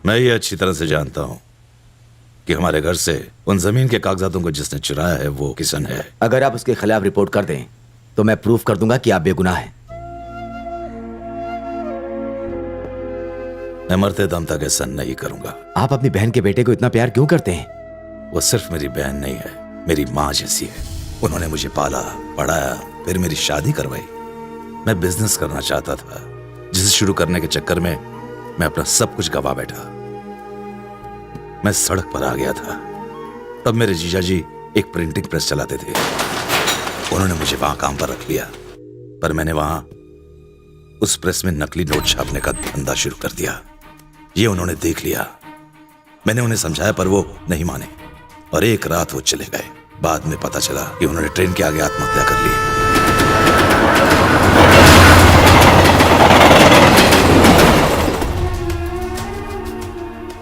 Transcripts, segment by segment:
मैं ये अच्छी तरह से जानता हूँ कि हमारे घर से उन जमीन के कागजातों को जिसने चुराया है वो किशन है। अगर आप उसके खिलाफ रिपोर्ट कर दें तो मैं प्रूफ कर दूंगा कि आप बेगुनाह हैं। मैं मरते दम तक ऐसा नहीं करूंगा। आप अपनी बहन के बेटे को इतना प्यार क्यों करते हैं? वो सिर्फ मेरी बहन नहीं है, मेरी माँ जैसी है। उन्होंने मुझे पाला, पढ़ाया, फिर मेरी शादी करवाई। मैं बिजनेस करना चाहता था, जिसे शुरू करने के चक्कर में मैं अपना सब कुछ गवा बैठा। मैं सड़क पर आ गया था। तब मेरे जीजा जी एक प्रिंटिंग प्रेस चलाते थे। उन्होंने मुझे वहां काम पर रख लिया, पर मैंने वहां उस प्रेस में नकली नोट छापने का धंधा शुरू कर दिया। ये उन्होंने देख लिया। मैंने उन्हें समझाया पर वो नहीं माने और एक रात वो चले गए। बाद में पता चला कि उन्होंने ट्रेन के आगे आत्महत्या कर ली।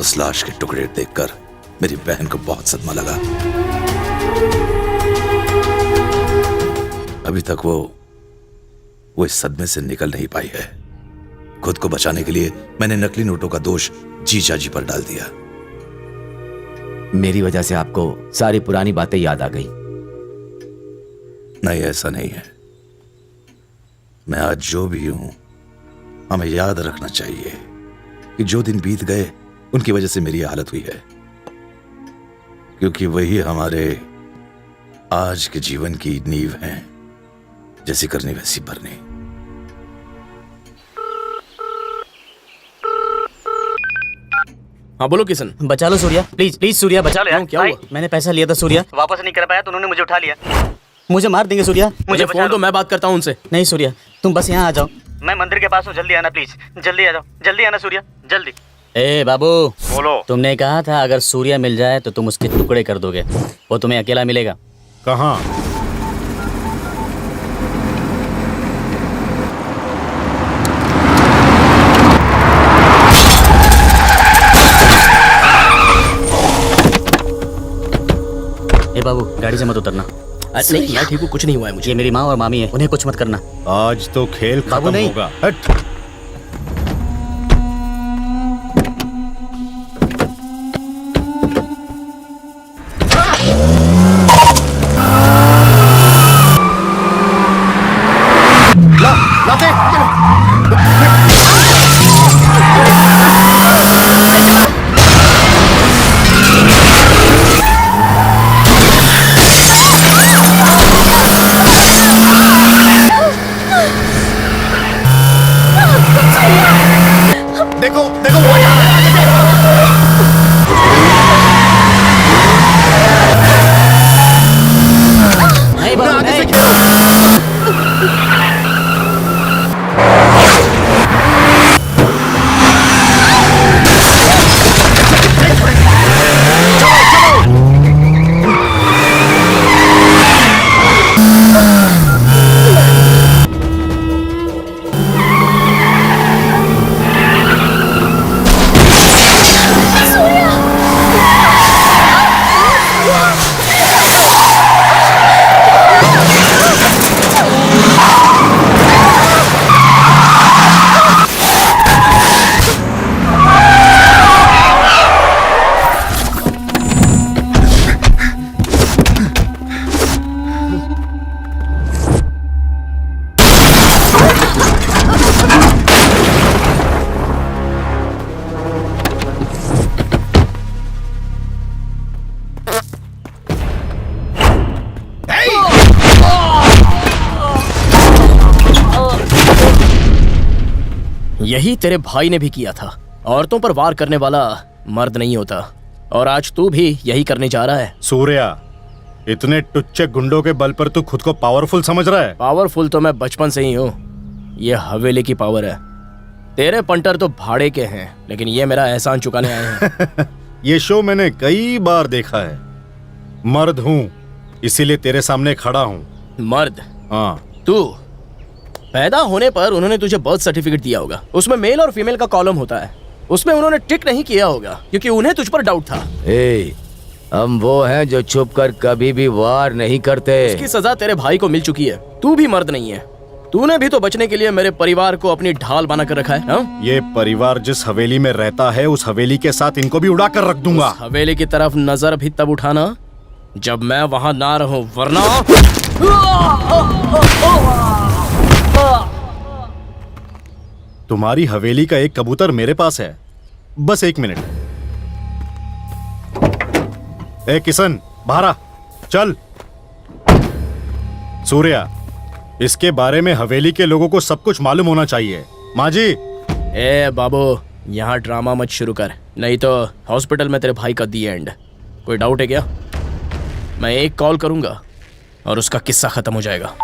उस लाश के टुकड़े देखकर मेरी बहन को बहुत सदमा लगा। अभी तक वो इस सदमे से निकल नहीं पाई है। खुद को बचाने के लिए मैंने नकली नोटों का दोष जीजा जी पर डाल दिया। मेरी वजह से आपको सारी पुरानी बातें याद आ गई। नहीं, ऐसा नहीं है। मैं आज जो भी हूं, हमें याद रखना चाहिए कि जो दिन बीत गए उनकी वजह से मेरी हालत हुई है, क्योंकि वही हमारे आज के जीवन की नींव है। जैसी करनी वैसी भरनी। हाँ बोलो किशन। बचा लो सूर्या, प्लीज प्लीज सूर्या बचा लो यार। क्या हुआ? मैंने पैसा लिया था सूर्या, वापस नहीं कर पाया तो उन्होंने मुझे उठा लिया। मुझे मार देंगे सूर्या, मुझे फोन तो मैं बात करता हूँ उनसे। नहीं सूर्या, तुम बस यहाँ आ जाओ। मैं मंदिर के पास हूँ, जल्दी आना प्लीज, जल्दी आ जाओ, जल्दी आना सूर्या, जल्दी। ए बाबू, बोलो। तुमने कहा था अगर सूर्या मिल जाए तो तुम उसके टुकड़े कर दोगे। वो तुम्हें अकेला मिलेगा। कहाँ? ए बाबू, गाड़ी से मत उतरना। नहीं, मैं ठीक हूँ, कुछ नहीं हुआ है मुझे। ये मेरी माँ और मामी है, उन्हें कुछ मत करना। आज तो खेल खत्म होगा। हट। देखो देखो वो आ रहा है। नहीं बाबू, नहीं। यही तेरे भाई ने भी किया था। औरतों पर वार करने वाला मर्द नहीं होता, और आज तू भी यही करने जा रहा है। सूर्या, इतने टुच्चे गुंडों के बल पर तू खुद को पावरफुल समझ रहा है? पावरफुल तो मैं बचपन से ही हूँ। ये हवेली की पावर है। तेरे पंटर तो भाड़े के हैं, लेकिन ये मेरा एहसान चुकाने आए हैं। ये शो मैंने कई बार देखा है। मर्द हूँ, इसीलिए तेरे सामने खड़ा हूँ। मर्द? हाँ। तू पैदा होने पर उन्होंने तुझे बर्थ सर्टिफिकेट दिया होगा, उसमें मेल और फीमेल का कॉलम होता है। उसमें उन्होंने टिक नहीं किया होगा क्योंकि उन्हें तुझ पर डाउट था। हम वो हैं जो छुपकर कभी भी वार नहीं करते। उसकी सजा तेरे भाई को मिल चुकी है। तू भी मर्द नहीं है। तूने भी तो बचने के लिए मेरे परिवार को अपनी ढाल बना कर रखा है हाँ? ये परिवार जिस हवेली में रहता है उस हवेली के साथ इनको भी उड़ा कर रख दूंगा। उस हवेली की तरफ नजर भी तब उठाना जब मैं वहां ना रहूं, वरना तुम्हारी हवेली का एक कबूतर मेरे पास है, बस 1 मिनट। ए किशन, बाहर आ, चल। सूर्या, इसके बारे में हवेली के लोगों को सब कुछ मालूम होना चाहिए। माँ जी। ए बाबू, यहाँ ड्रामा मत शुरू कर, नहीं तो हॉस्पिटल में तेरे भाई का दी एंड। कोई डाउट है क्या? मैं एक कॉल करूंगा और उसका किस्सा खत्म हो जाएगा।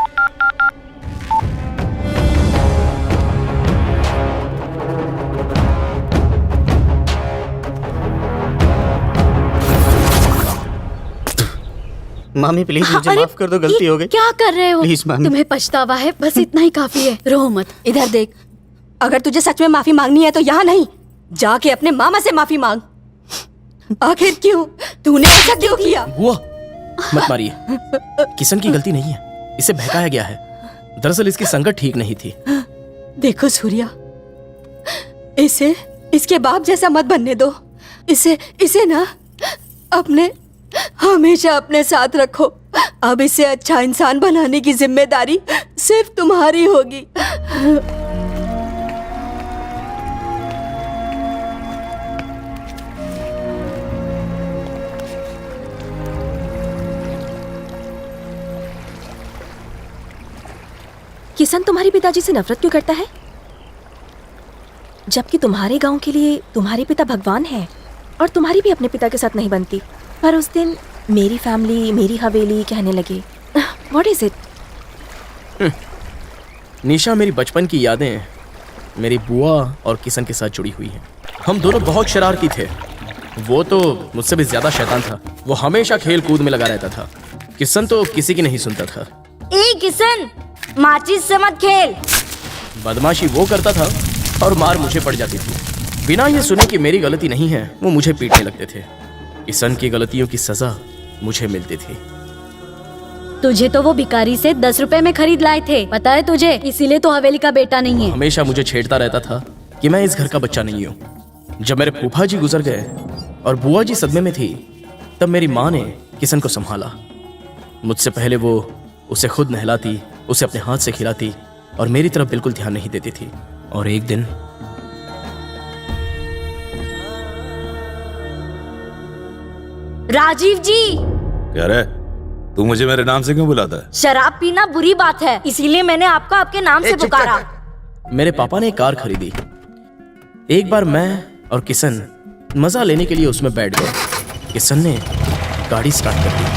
मामी प्लीज मुझे अरे, माफ कर दो, गलती ये हो गई। क्या कर रहे हो? प्लीज मामी। तुम्हें पछतावा है, बस इतना ही काफी है। रो मत, इधर देख। अगर तुझे सच में माफी मांगनी है तो यहाँ नहीं, जाके अपने मामा से माफी मांग। आखिर क्यों? तूने ऐसा क्यों किया? बुआ, मत मारिए। किशन की गलती नहीं है, इसे बहकाया गया है। दरअसल इसकी संगत ठीक नहीं थी। देखो सूर्या, इसे इसके बाप जैसा मत बनने दो। इसे ना अपने हमेशा अपने साथ रखो। अब इसे अच्छा इंसान बनाने की जिम्मेदारी सिर्फ तुम्हारी होगी। किशन तुम्हारे पिताजी से नफरत क्यों करता है, जबकि तुम्हारे गांव के लिए तुम्हारे पिता भगवान हैं और तुम्हारी भी अपने पिता के साथ नहीं बनती। पर उस दिन मेरी फैमिली, मेरी हवेली कहने लगे। What is it? निशा, मेरी बचपन की यादें मेरी बुआ और किशन के साथ जुड़ी हुई हैं। हम दोनों बहुत शरारती थे। वो तो मुझसे भी ज्यादा शैतान था। वो हमेशा खेल कूद में लगा रहता था। किशन तो किसी की नहीं सुनता था। ए किशन, माचिस से मत खेल। बदमाशी वो करता था और मार मुझे पड़ जाती थी। बिना ये सुने कि मेरी गलती नहीं है, वो मुझे पीटने लगते थे। किशन की गलतियों की सजा मुझे मिलती थी। तुझे तो वो भिखारी से 10 रुपए में खरीद लाए थे, पता है तुझे? इसीलिए तो हवेली का बेटा नहीं है। हमेशा मुझे छेड़ता रहता था कि मैं इस घर का बच्चा नहीं हूँ। जब मेरे फूफा जी गुजर गए और बुआ जी सदमे में थी, तब मेरी माँ ने किशन को संभाला। मुझसे पहले वो उसे खुद नहलाती, उसे अपने हाथ से खिलाती और मेरी तरफ बिल्कुल ध्यान नहीं देती थी। और एक दिन राजीव जी, क्या रे, तू मुझे मेरे नाम से क्यों बुलाता है? शराब पीना बुरी बात है, इसीलिए मैंने आपको आपके नाम से पुकारा। मेरे पापा ने एक कार खरीदी। एक बार मैं और किशन मजा लेने के लिए उसमें बैठ गए। किशन ने गाड़ी स्टार्ट कर दी।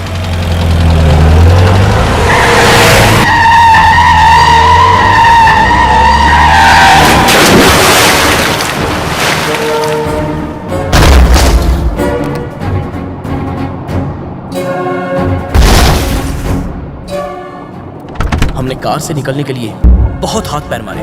हमने कार से निकलने के लिए बहुत हाथ पैर मारे।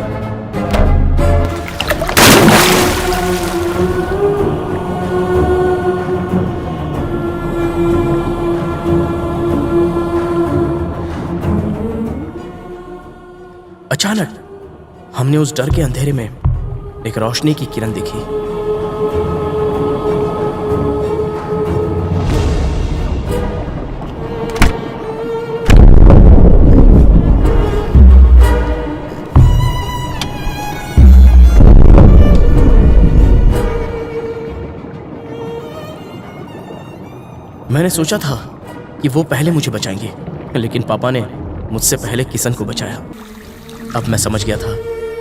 अचानक हमने उस डर के अंधेरे में एक रोशनी की किरण देखी। मैंने सोचा था कि वो पहले मुझे बचाएंगे, लेकिन पापा ने मुझसे पहले किशन को बचाया। अब मैं समझ गया था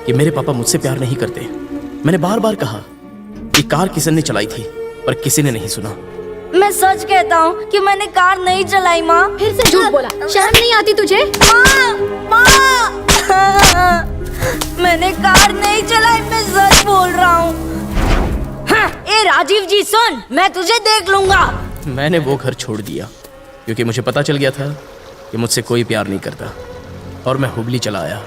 कि मेरे पापा मुझसे प्यार नहीं करते। मैंने बार बार कहा कि कार किशन ने चलाई थी, पर किसी ने नहीं सुना। मैं सच कहता हूँ कि मैंने कार नहीं चलाई माँ। फिर से झूठ बोला, शर्म नहीं आती तुझे? माँ, मैंने कार नहीं चलाई, मैं सच बोल रहा हूँ। ए राजीव जी सुन, मैं तुझे देख लूंगा। मैंने वो घर छोड़ दिया क्योंकि मुझे पता चल गया था कि मुझसे कोई प्यार नहीं करता, और मैं हुबली चला आया।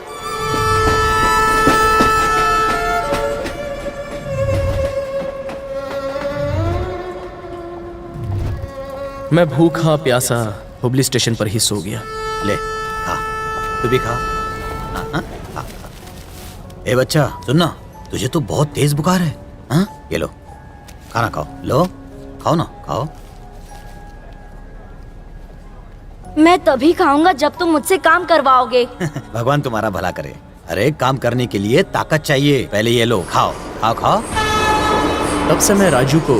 मैं भूखा प्यासा हुबली स्टेशन पर ही सो गया। ले खा, तू भी खा। ए बच्चा सुनना, तुझे तो बहुत तेज बुखार है। हाँ ये लो खाना खाओ, लो खाओ ना खाओ। मैं तभी खाऊंगा जब तुम मुझसे काम करवाओगे। भगवान तुम्हारा भला करे। अरे काम करने के लिए ताकत चाहिए, पहले ये लो खाओ खाओ खाओ। तब से मैं राजू को